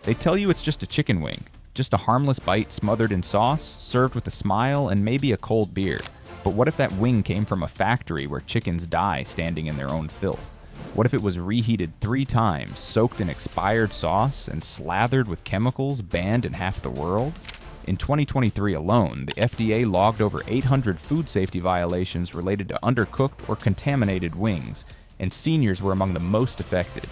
They tell you it's just a chicken wing, just a harmless bite smothered in sauce, served with a smile and maybe a cold beer. But what if that wing came from a factory where chickens die standing in their own filth? What if it was reheated 3 times, soaked in expired sauce, and slathered with chemicals banned in half the world? In 2023 alone, the FDA logged over 800 food safety violations related to undercooked or contaminated wings, and seniors were among the most affected.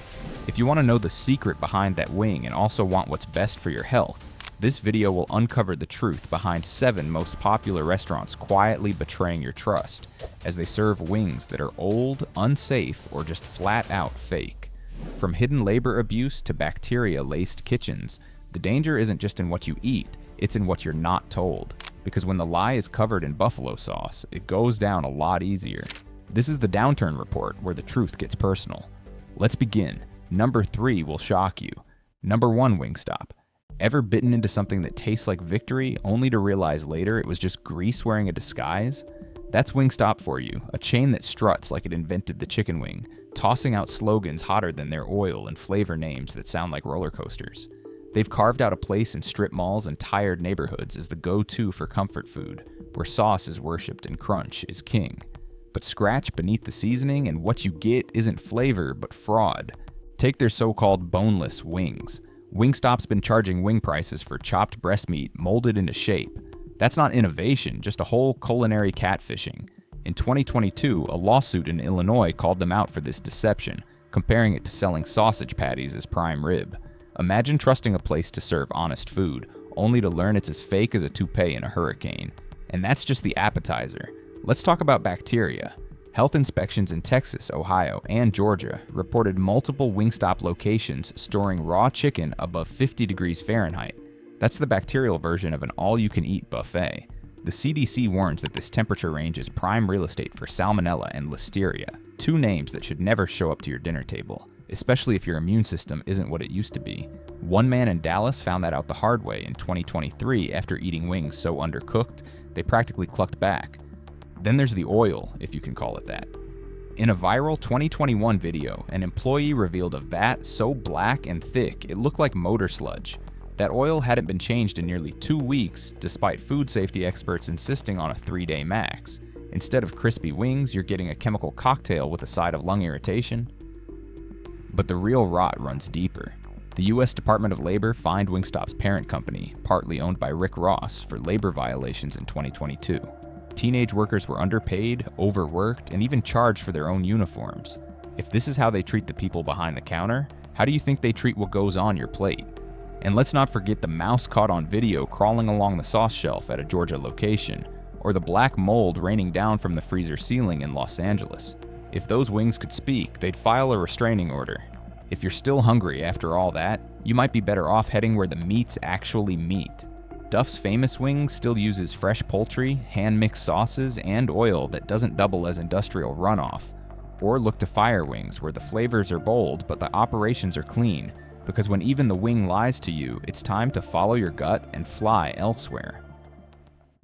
If you want to know the secret behind that wing and also want what's best for your health, this video will uncover the truth behind 7 most popular restaurants quietly betraying your trust, as they serve wings that are old, unsafe, or just flat out fake. From hidden labor abuse to bacteria-laced kitchens, the danger isn't just in what you eat, it's in what you're not told. Because when the lie is covered in buffalo sauce, it goes down a lot easier. This is the Downturn Report, where the truth gets personal. Let's begin. Number 3 will shock you. Number 1, Wingstop. Ever bitten into something that tastes like victory, only to realize later it was just grease wearing a disguise? That's Wingstop for you, a chain that struts like it invented the chicken wing, tossing out slogans hotter than their oil and flavor names that sound like roller coasters. They've carved out a place in strip malls and tired neighborhoods as the go-to for comfort food, where sauce is worshipped and crunch is king. But scratch beneath the seasoning and what you get isn't flavor, but fraud. Take their so-called boneless wings. Wingstop's been charging wing prices for chopped breast meat molded into shape. That's not innovation, just a whole culinary catfishing. In 2022, a lawsuit in Illinois called them out for this deception, comparing it to selling sausage patties as prime rib. Imagine trusting a place to serve honest food, only to learn it's as fake as a toupee in a hurricane. And that's just the appetizer. Let's talk about bacteria. Health inspections in Texas, Ohio, and Georgia reported multiple Wingstop locations storing raw chicken above 50 degrees Fahrenheit. That's the bacterial version of an all-you-can-eat buffet. The CDC warns that this temperature range is prime real estate for salmonella and listeria, 2 names that should never show up to your dinner table, especially if your immune system isn't what it used to be. One man in Dallas found that out the hard way in 2023 after eating wings so undercooked, they practically clucked back. Then there's the oil, if you can call it that. In a viral 2021 video, an employee revealed a vat so black and thick it looked like motor sludge. That oil hadn't been changed in nearly 2 weeks, despite food safety experts insisting on a 3-day max. Instead of crispy wings, you're getting a chemical cocktail with a side of lung irritation. But the real rot runs deeper. The U.S. Department of Labor fined Wingstop's parent company, partly owned by Rick Ross, for labor violations in 2022. Teenage workers were underpaid, overworked, and even charged for their own uniforms. If this is how they treat the people behind the counter, how do you think they treat what goes on your plate? And let's not forget the mouse caught on video crawling along the sauce shelf at a Georgia location, or the black mold raining down from the freezer ceiling in Los Angeles. If those wings could speak, they'd file a restraining order. If you're still hungry after all that, you might be better off heading where the meat's actually meat. Duff's Famous Wings still uses fresh poultry, hand-mixed sauces, and oil that doesn't double as industrial runoff. Or look to Fire Wings, where the flavors are bold but the operations are clean, because when even the wing lies to you, it's time to follow your gut and fly elsewhere.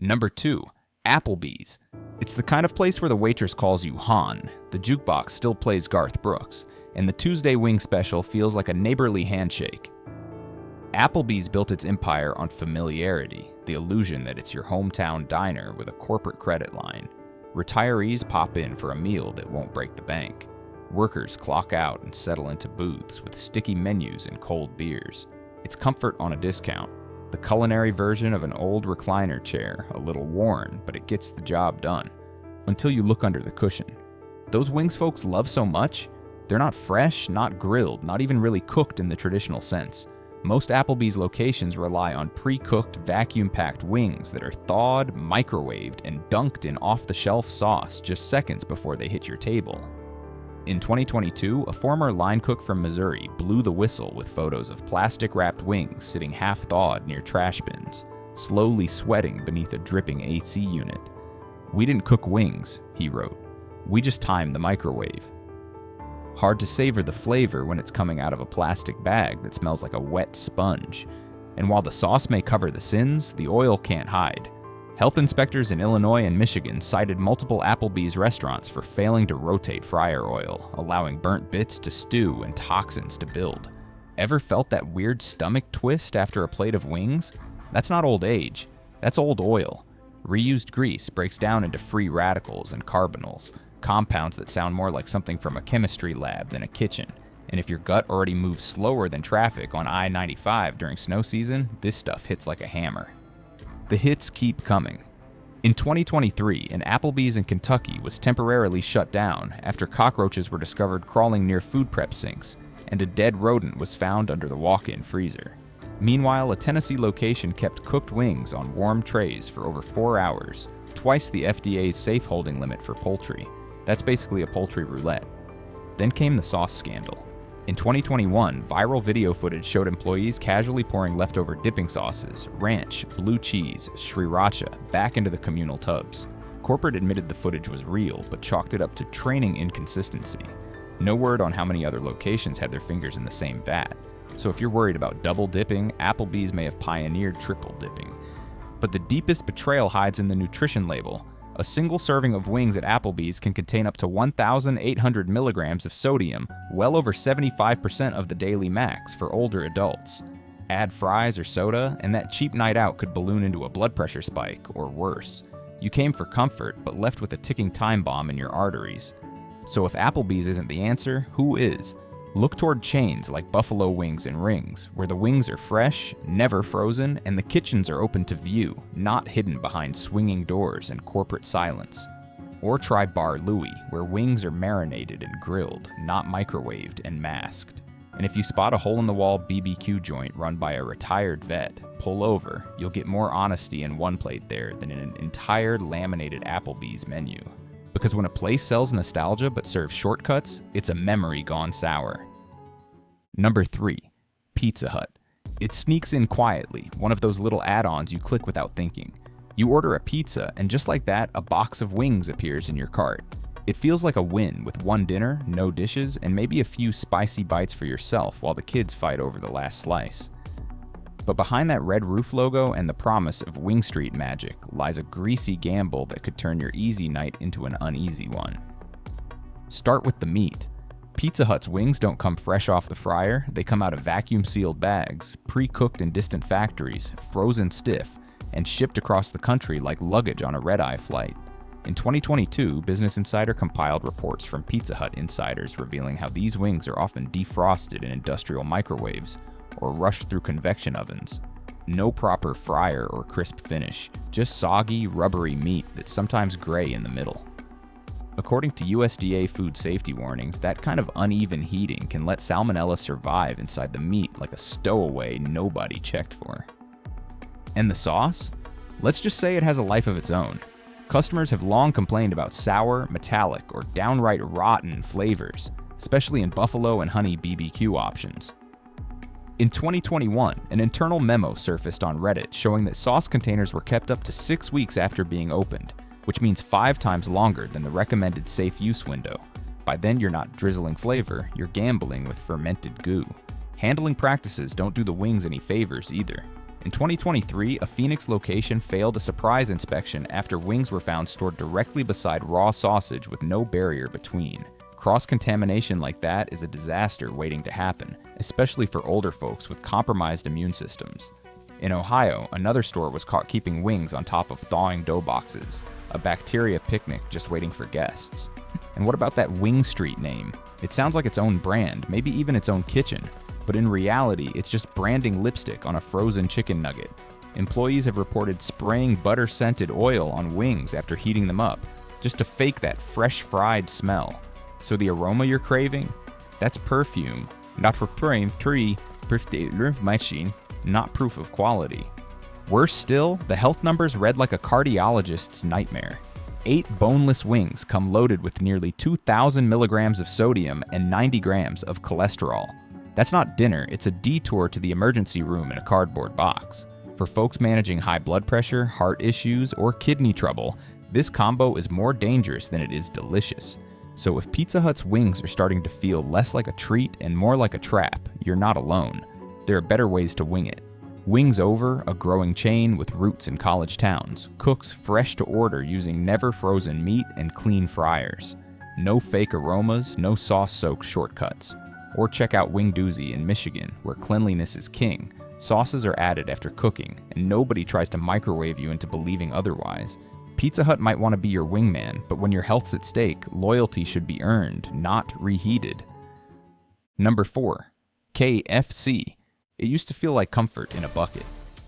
Number 2. Applebee's. It's the kind of place where the waitress calls you Han, the jukebox still plays Garth Brooks, and the Tuesday wing special feels like a neighborly handshake. Applebee's built its empire on familiarity, the illusion that it's your hometown diner with a corporate credit line. Retirees pop in for a meal that won't break the bank. Workers clock out and settle into booths with sticky menus and cold beers. It's comfort on a discount. The culinary version of an old recliner chair, a little worn, but it gets the job done. Until you look under the cushion. Those wings folks love so much, they're not fresh, not grilled, not even really cooked in the traditional sense. Most Applebee's locations rely on pre-cooked, vacuum-packed wings that are thawed, microwaved, and dunked in off-the-shelf sauce just seconds before they hit your table. In 2022, a former line cook from Missouri blew the whistle with photos of plastic-wrapped wings sitting half-thawed near trash bins, slowly sweating beneath a dripping AC unit. "We didn't cook wings," he wrote. "We just timed the microwave." Hard to savor the flavor when it's coming out of a plastic bag that smells like a wet sponge. And while the sauce may cover the sins, the oil can't hide. Health inspectors in Illinois and Michigan cited multiple Applebee's restaurants for failing to rotate fryer oil, allowing burnt bits to stew and toxins to build. Ever felt that weird stomach twist after a plate of wings? That's not old age, that's old oil. Reused grease breaks down into free radicals and carbonyls, compounds that sound more like something from a chemistry lab than a kitchen. And if your gut already moves slower than traffic on I-95 during snow season, this stuff hits like a hammer. The hits keep coming. In 2023, an Applebee's in Kentucky was temporarily shut down after cockroaches were discovered crawling near food prep sinks, and a dead rodent was found under the walk-in freezer. Meanwhile, a Tennessee location kept cooked wings on warm trays for over 4 hours, twice the FDA's safe holding limit for poultry. That's basically a poultry roulette. Then came the sauce scandal. In 2021, viral video footage showed employees casually pouring leftover dipping sauces, ranch, blue cheese, sriracha back into the communal tubs. Corporate admitted the footage was real, but chalked it up to training inconsistency. No word on how many other locations had their fingers in the same vat. So if you're worried about double dipping, Applebee's may have pioneered triple dipping. But the deepest betrayal hides in the nutrition label. A single serving of wings at Applebee's can contain up to 1,800 milligrams of sodium, well over 75% of the daily max for older adults. Add fries or soda, and that cheap night out could balloon into a blood pressure spike, or worse. You came for comfort, but left with a ticking time bomb in your arteries. So if Applebee's isn't the answer, who is? Look toward chains like Buffalo Wings and Rings, where the wings are fresh, never frozen, and the kitchens are open to view, not hidden behind swinging doors and corporate silence. Or try Bar Louie, where wings are marinated and grilled, not microwaved and masked. And if you spot a hole-in-the-wall BBQ joint run by a retired vet, pull over. You'll get more honesty in one plate there than in an entire laminated Applebee's menu. Because when a place sells nostalgia but serves shortcuts, it's a memory gone sour. Number 3. Pizza Hut. It sneaks in quietly, one of those little add-ons you click without thinking. You order a pizza, and just like that, a box of wings appears in your cart. It feels like a win with one dinner, no dishes, and maybe a few spicy bites for yourself while the kids fight over the last slice. But behind that red roof logo and the promise of Wing Street magic lies a greasy gamble that could turn your easy night into an uneasy one. Start with the meat. Pizza Hut's wings don't come fresh off the fryer, they come out of vacuum-sealed bags, pre-cooked in distant factories, frozen stiff, and shipped across the country like luggage on a red-eye flight. In 2022, Business Insider compiled reports from Pizza Hut insiders revealing how these wings are often defrosted in industrial microwaves, or rushed through convection ovens. No proper fryer or crisp finish, just soggy, rubbery meat that's sometimes gray in the middle. According to USDA food safety warnings, that kind of uneven heating can let salmonella survive inside the meat like a stowaway nobody checked for. And the sauce? Let's just say it has a life of its own. Customers have long complained about sour, metallic, or downright rotten flavors, especially in buffalo and honey BBQ options. In 2021, an internal memo surfaced on Reddit showing that sauce containers were kept up to 6 weeks after being opened, which means 5 times longer than the recommended safe use window. By then, you're not drizzling flavor, you're gambling with fermented goo. Handling practices don't do the wings any favors either. In 2023, a Phoenix location failed a surprise inspection after wings were found stored directly beside raw sausage with no barrier between. Cross-contamination like that is a disaster waiting to happen, especially for older folks with compromised immune systems. In Ohio, another store was caught keeping wings on top of thawing dough boxes, a bacteria picnic just waiting for guests. And what about that Wing Street name? It sounds like its own brand, maybe even its own kitchen, but in reality, it's just branding lipstick on a frozen chicken nugget. Employees have reported spraying butter-scented oil on wings after heating them up, just to fake that fresh fried smell. So the aroma you're craving? That's perfume, not for tree, machine, not proof of quality. Worse still, the health numbers read like a cardiologist's nightmare. 8 boneless wings come loaded with nearly 2,000 milligrams of sodium and 90 grams of cholesterol. That's not dinner, it's a detour to the emergency room in a cardboard box. For folks managing high blood pressure, heart issues, or kidney trouble, this combo is more dangerous than it is delicious. So if Pizza Hut's wings are starting to feel less like a treat and more like a trap, you're not alone. There are better ways to wing it. Wings Over, a growing chain with roots in college towns, cooks fresh to order using never frozen meat and clean fryers. No fake aromas, no sauce-soaked shortcuts. Or check out Wingdoozy in Michigan, where cleanliness is king. Sauces are added after cooking, and nobody tries to microwave you into believing otherwise. Pizza Hut might want to be your wingman, but when your health's at stake, loyalty should be earned, not reheated. Number 4. KFC. It used to feel like comfort in a bucket.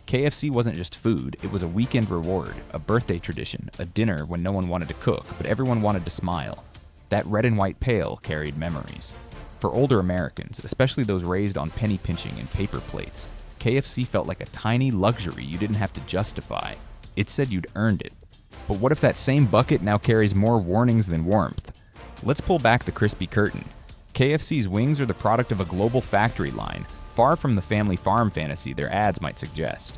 KFC wasn't just food, it was a weekend reward, a birthday tradition, a dinner when no one wanted to cook, but everyone wanted to smile. That red and white pail carried memories. For older Americans, especially those raised on penny pinching and paper plates, KFC felt like a tiny luxury you didn't have to justify. It said you'd earned it. But what if that same bucket now carries more warnings than warmth? Let's pull back the crispy curtain. KFC's wings are the product of a global factory line, far from the family farm fantasy their ads might suggest.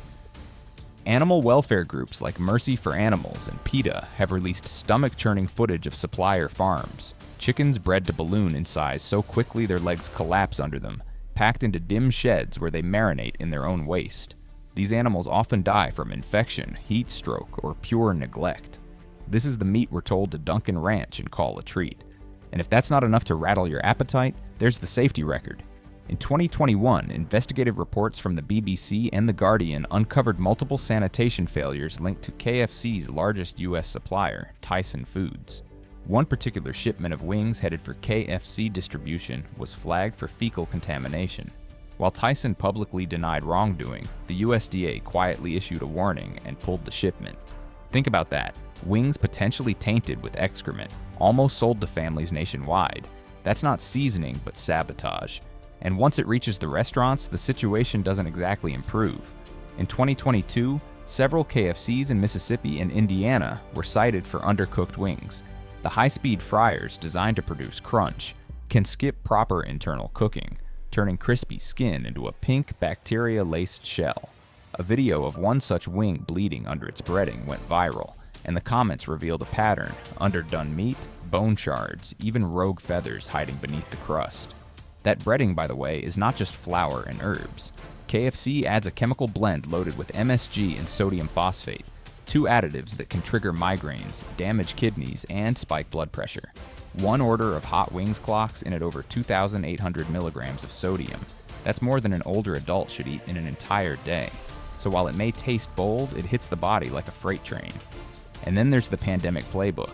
Animal welfare groups like Mercy for Animals and PETA have released stomach-churning footage of supplier farms. Chickens bred to balloon in size so quickly their legs collapse under them, packed into dim sheds where they marinate in their own waste. These animals often die from infection, heat stroke, or pure neglect. This is the meat we're told to dunk in ranch and call a treat. And if that's not enough to rattle your appetite, there's the safety record. In 2021, investigative reports from the BBC and The Guardian uncovered multiple sanitation failures linked to KFC's largest U.S. supplier, Tyson Foods. One particular shipment of wings headed for KFC distribution was flagged for fecal contamination. While Tyson publicly denied wrongdoing, the USDA quietly issued a warning and pulled the shipment. Think about that. Wings potentially tainted with excrement, almost sold to families nationwide. That's not seasoning, but sabotage. And once it reaches the restaurants, the situation doesn't exactly improve. In 2022, several KFCs in Mississippi and Indiana were cited for undercooked wings. The high-speed fryers designed to produce crunch can skip proper internal cooking, turning crispy skin into a pink, bacteria-laced shell. A video of one such wing bleeding under its breading went viral, and the comments revealed a pattern: underdone meat, bone shards, even rogue feathers hiding beneath the crust. That breading, by the way, is not just flour and herbs. KFC adds a chemical blend loaded with MSG and sodium phosphate, two additives that can trigger migraines, damage kidneys, and spike blood pressure. One order of hot wings clocks in at over 2,800 milligrams of sodium. That's more than an older adult should eat in an entire day. So while it may taste bold, it hits the body like a freight train. And then there's the pandemic playbook.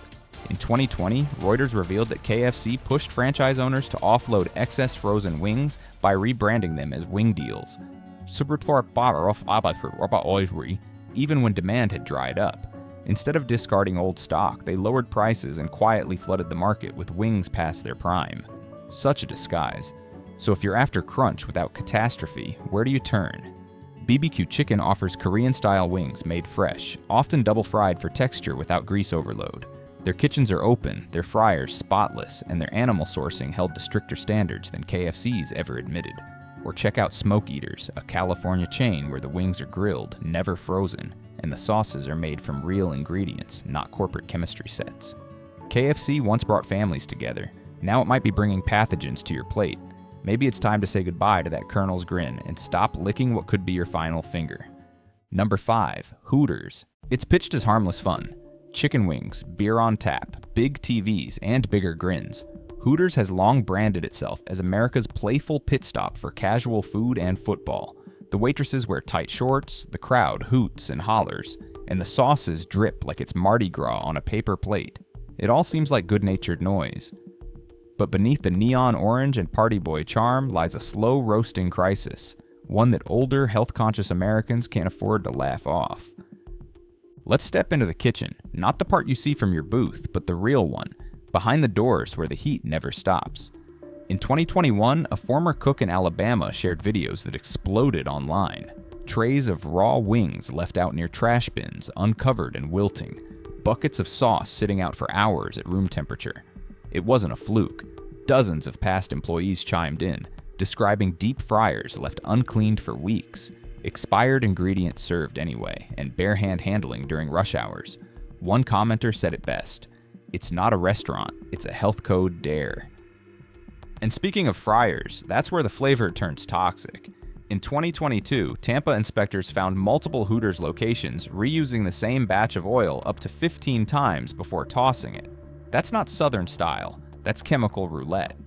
In 2020, Reuters revealed that KFC pushed franchise owners to offload excess frozen wings by rebranding them as wing deals. Even when demand had dried up. Instead of discarding old stock, they lowered prices and quietly flooded the market with wings past their prime. Such a disguise. So if you're after crunch without catastrophe, where do you turn? BBQ Chicken offers Korean-style wings made fresh, often double-fried for texture without grease overload. Their kitchens are open, their fryers spotless, and their animal sourcing held to stricter standards than KFC's ever admitted. Or check out Smoke Eaters, a California chain where the wings are grilled, never frozen, and the sauces are made from real ingredients, not corporate chemistry sets. KFC once brought families together. Now it might be bringing pathogens to your plate. Maybe it's time to say goodbye to that Colonel's grin and stop licking what could be your final finger. Number 5. Hooters. It's pitched as harmless fun. Chicken wings, beer on tap, big TVs, and bigger grins. Hooters has long branded itself as America's playful pit stop for casual food and football. The waitresses wear tight shorts, the crowd hoots and hollers, and the sauces drip like it's Mardi Gras on a paper plate. It all seems like good-natured noise. But beneath the neon orange and party boy charm lies a slow roasting crisis, one that older, health-conscious Americans can't afford to laugh off. Let's step into the kitchen, not the part you see from your booth, but the real one, behind the doors where the heat never stops. In 2021, a former cook in Alabama shared videos that exploded online. Trays of raw wings left out near trash bins, uncovered and wilting. Buckets of sauce sitting out for hours at room temperature. It wasn't a fluke. Dozens of past employees chimed in, describing deep fryers left uncleaned for weeks, expired ingredients served anyway, and bare-hand handling during rush hours. One commenter said it best: "It's not a restaurant, it's a health code dare." And speaking of fryers, that's where the flavor turns toxic. In 2022, Tampa inspectors found multiple Hooters locations reusing the same batch of oil up to 15 times before tossing it. That's not Southern style, that's chemical roulette.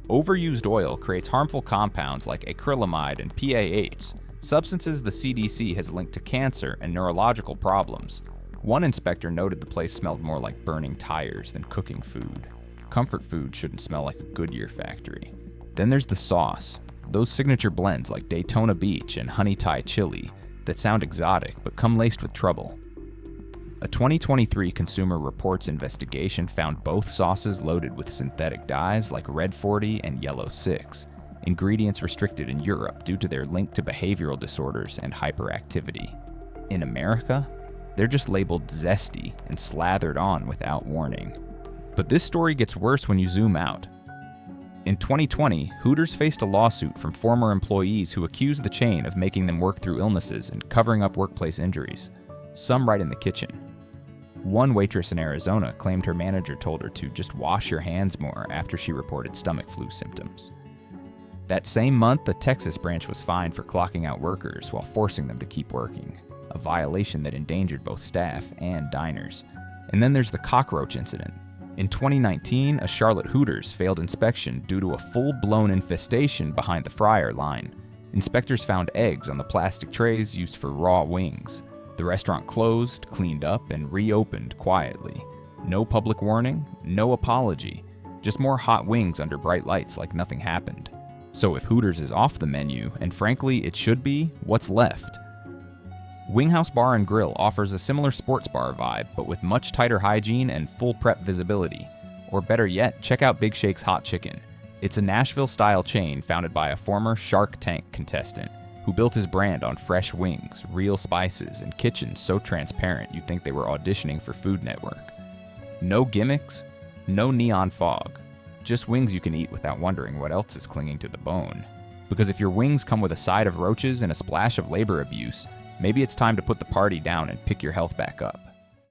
Overused oil creates harmful compounds like acrylamide and PAH, substances the CDC has linked to cancer and neurological problems. One inspector noted the place smelled more like burning tires than cooking food. Comfort food shouldn't smell like a Goodyear factory. Then there's the sauce. Those signature blends like Daytona Beach and Honey Thai Chili that sound exotic but come laced with trouble. A 2023 Consumer Reports investigation found both sauces loaded with synthetic dyes like Red 40 and Yellow 6, ingredients restricted in Europe due to their link to behavioral disorders and hyperactivity. In America, they're just labeled zesty and slathered on without warning. But this story gets worse when you zoom out. In 2020, Hooters faced a lawsuit from former employees who accused the chain of making them work through illnesses and covering up workplace injuries, some right in the kitchen. One waitress in Arizona claimed her manager told her to just wash your hands more after she reported stomach flu symptoms. That same month, the Texas branch was fined for clocking out workers while forcing them to keep working, a violation that endangered both staff and diners. And then there's the cockroach incident. In 2019, a Charlotte Hooters failed inspection due to a full-blown infestation behind the fryer line. Inspectors found eggs on the plastic trays used for raw wings. The restaurant closed, cleaned up, and reopened quietly. No public warning, no apology, just more hot wings under bright lights like nothing happened. So if Hooters is off the menu, and frankly it should be, what's left? Winghouse Bar and Grill offers a similar sports bar vibe, but with much tighter hygiene and full prep visibility. Or better yet, check out Big Shake's Hot Chicken. It's a Nashville-style chain founded by a former Shark Tank contestant who built his brand on fresh wings, real spices, and kitchens so transparent you'd think they were auditioning for Food Network. No gimmicks, no neon fog, just wings you can eat without wondering what else is clinging to the bone. Because if your wings come with a side of roaches and a splash of labor abuse, maybe it's time to put the party down and pick your health back up.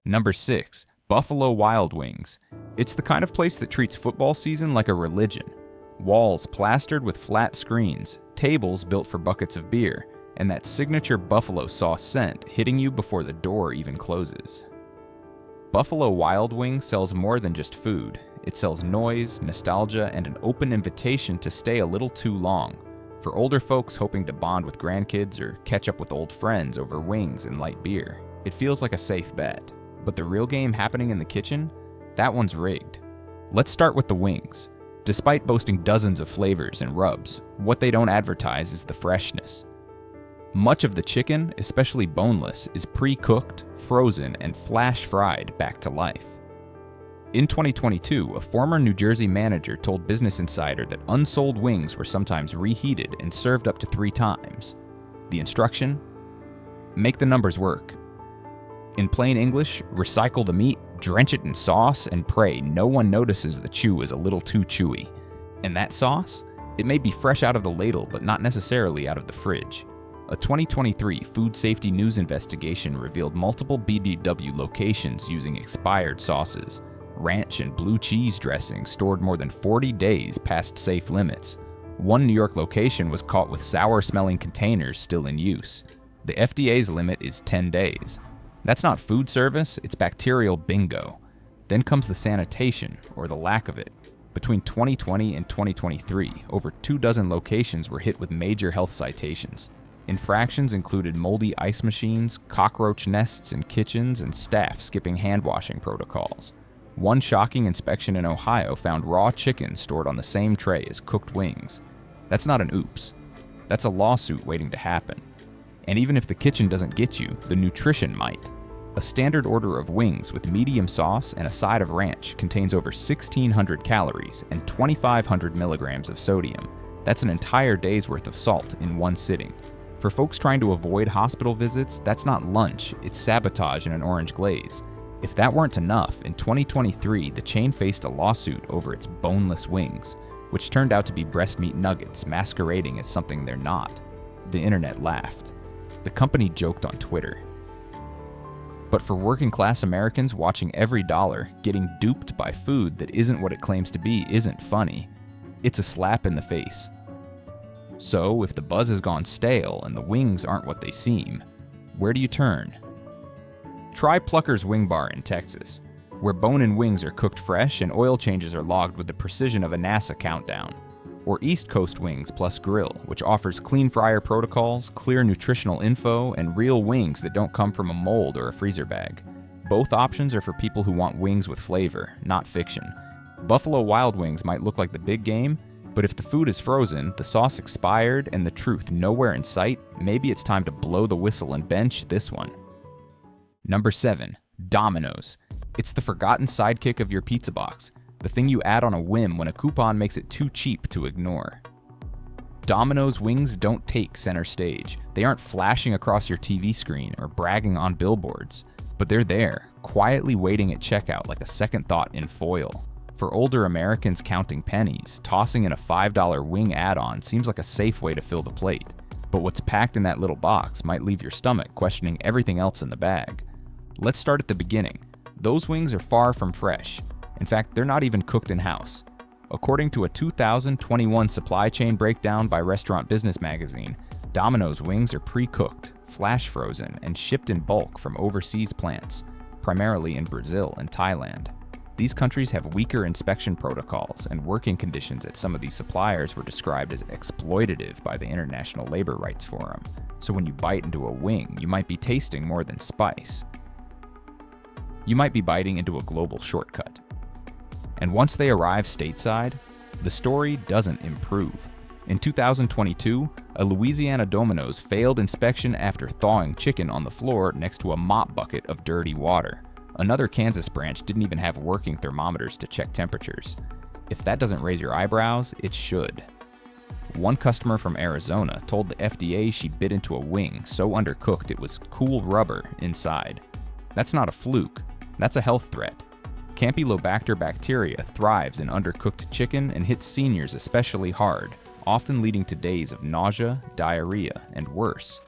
Number 6, Buffalo Wild Wings. It's the kind of place that treats football season like a religion. Walls plastered with flat screens, tables built for buckets of beer, and that signature buffalo sauce scent hitting you before the door even closes. Buffalo Wild Wings sells more than just food. It sells noise, nostalgia, and an open invitation to stay a little too long. For older folks hoping to bond with grandkids or catch up with old friends over wings and light beer, it feels like a safe bet. But the real game happening in the kitchen? That one's rigged. Let's start with the wings. Despite boasting dozens of flavors and rubs, what they don't advertise is the freshness. Much of the chicken, especially boneless, is pre-cooked, frozen, and flash-fried back to life. In 2022, a former New Jersey manager told Business Insider that unsold wings were sometimes reheated and served up to 3 times. The instruction? Make the numbers work. In plain English, recycle the meat, drench it in sauce, and pray no one notices the chew is a little too chewy. And that sauce? It may be fresh out of the ladle, but not necessarily out of the fridge. A 2023 food safety news investigation revealed multiple BBW locations using expired sauces. Ranch and blue cheese dressing stored more than 40 days past safe limits. One New York location was caught with sour-smelling containers still in use. The FDA's limit is 10 days. That's not food service, it's bacterial bingo. Then comes the sanitation, or the lack of it. Between 2020 and 2023, over 24 locations were hit with major health citations. Infractions included moldy ice machines, cockroach nests in kitchens, and staff skipping hand-washing protocols. One shocking inspection in Ohio found raw chicken stored on the same tray as cooked wings. That's not an oops. That's a lawsuit waiting to happen. And even if the kitchen doesn't get you, the nutrition might. A standard order of wings with medium sauce and a side of ranch contains over 1,600 calories and 2,500 milligrams of sodium. That's an entire day's worth of salt in one sitting. For folks trying to avoid hospital visits, that's not lunch, it's sabotage in an orange glaze. If that weren't enough, in 2023, the chain faced a lawsuit over its boneless wings, which turned out to be breast meat nuggets masquerading as something they're not. The internet laughed. The company joked on Twitter. But for working-class Americans watching every dollar, getting duped by food that isn't what it claims to be isn't funny. It's a slap in the face. So, if the buzz has gone stale and the wings aren't what they seem, where do you turn? Try Plucker's Wing Bar in Texas, where bone and wings are cooked fresh and oil changes are logged with the precision of a NASA countdown. Or East Coast Wings Plus Grill, which offers clean fryer protocols, clear nutritional info, and real wings that don't come from a mold or a freezer bag. Both options are for people who want wings with flavor, not fiction. Buffalo Wild Wings might look like the big game, but if the food is frozen, the sauce expired, and the truth nowhere in sight, maybe it's time to blow the whistle and bench this one. Number 7. Domino's. It's the forgotten sidekick of your pizza box, the thing you add on a whim when a coupon makes it too cheap to ignore. Domino's wings don't take center stage. They aren't flashing across your TV screen or bragging on billboards, but they're there, quietly waiting at checkout like a second thought in foil. For older Americans counting pennies, tossing in a $5 wing add-on seems like a safe way to fill the plate. But what's packed in that little box might leave your stomach questioning everything else in the bag. Let's start at the beginning. Those wings are far from fresh. In fact, they're not even cooked in-house. According to a 2021 supply chain breakdown by Restaurant Business Magazine, Domino's wings are pre-cooked, flash frozen, and shipped in bulk from overseas plants, primarily in Brazil and Thailand. These countries have weaker inspection protocols, and working conditions at some of these suppliers were described as exploitative by the International Labor Rights Forum. So when you bite into a wing, you might be tasting more than spice. You might be biting into a global shortcut. And once they arrive stateside, the story doesn't improve. In 2022, a Louisiana Domino's failed inspection after thawing chicken on the floor next to a mop bucket of dirty water. Another Kansas branch didn't even have working thermometers to check temperatures. If that doesn't raise your eyebrows, it should. One customer from Arizona told the FDA she bit into a wing so undercooked it was cool rubber inside. That's not a fluke, that's a health threat. Campylobacter bacteria thrives in undercooked chicken and hits seniors especially hard, often leading to days of nausea, diarrhea, and worse.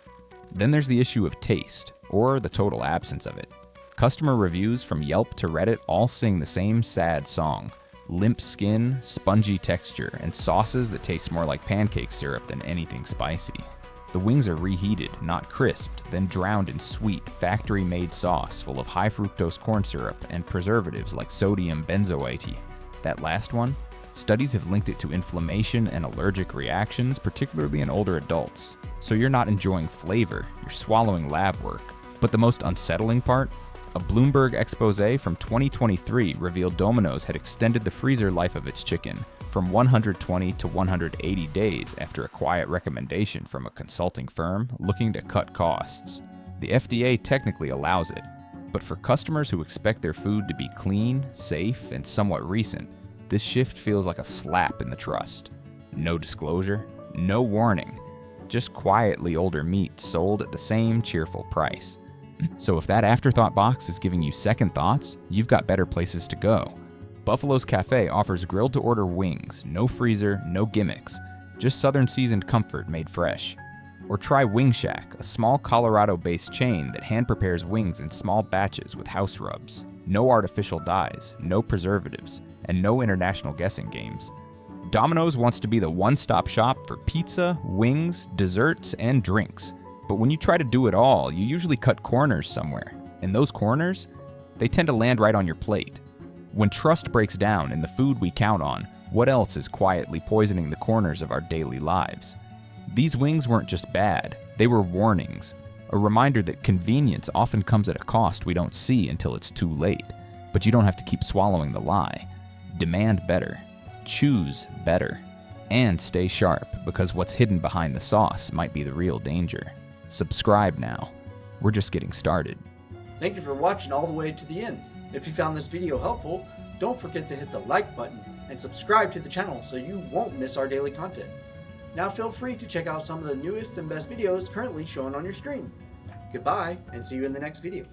Then there's the issue of taste, or the total absence of it. Customer reviews from Yelp to Reddit all sing the same sad song: limp skin, spongy texture, and sauces that taste more like pancake syrup than anything spicy. The wings are reheated, not crisped, then drowned in sweet, factory-made sauce full of high-fructose corn syrup and preservatives like sodium benzoate. That last one? Studies have linked it to inflammation and allergic reactions, particularly in older adults. So you're not enjoying flavor, you're swallowing lab work. But the most unsettling part? A Bloomberg expose from 2023 revealed Domino's had extended the freezer life of its chicken from 120 to 180 days after a quiet recommendation from a consulting firm looking to cut costs. The FDA technically allows it, but for customers who expect their food to be clean, safe, and somewhat recent, this shift feels like a slap in the trust. No disclosure, no warning, just quietly older meat sold at the same cheerful price. So if that afterthought box is giving you second thoughts, you've got better places to go. Buffalo's Cafe offers grilled-to-order wings, no freezer, no gimmicks, just Southern seasoned comfort made fresh. Or try Wing Shack, a small Colorado-based chain that hand-prepares wings in small batches with house rubs. No artificial dyes, no preservatives, and no international guessing games. Domino's wants to be the one-stop shop for pizza, wings, desserts, and drinks. But when you try to do it all, you usually cut corners somewhere. And those corners, they tend to land right on your plate. When trust breaks down in the food we count on, what else is quietly poisoning the corners of our daily lives? These wings weren't just bad, they were warnings. A reminder that convenience often comes at a cost we don't see until it's too late. But you don't have to keep swallowing the lie. Demand better. Choose better. And stay sharp, because what's hidden behind the sauce might be the real danger. Subscribe now. We're just getting started. Thank you for watching all the way to the end. If you found this video helpful, don't forget to hit the like button and subscribe to the channel so you won't miss our daily content. Now feel free to check out some of the newest and best videos currently shown on your screen. Goodbye, and see you in the next video.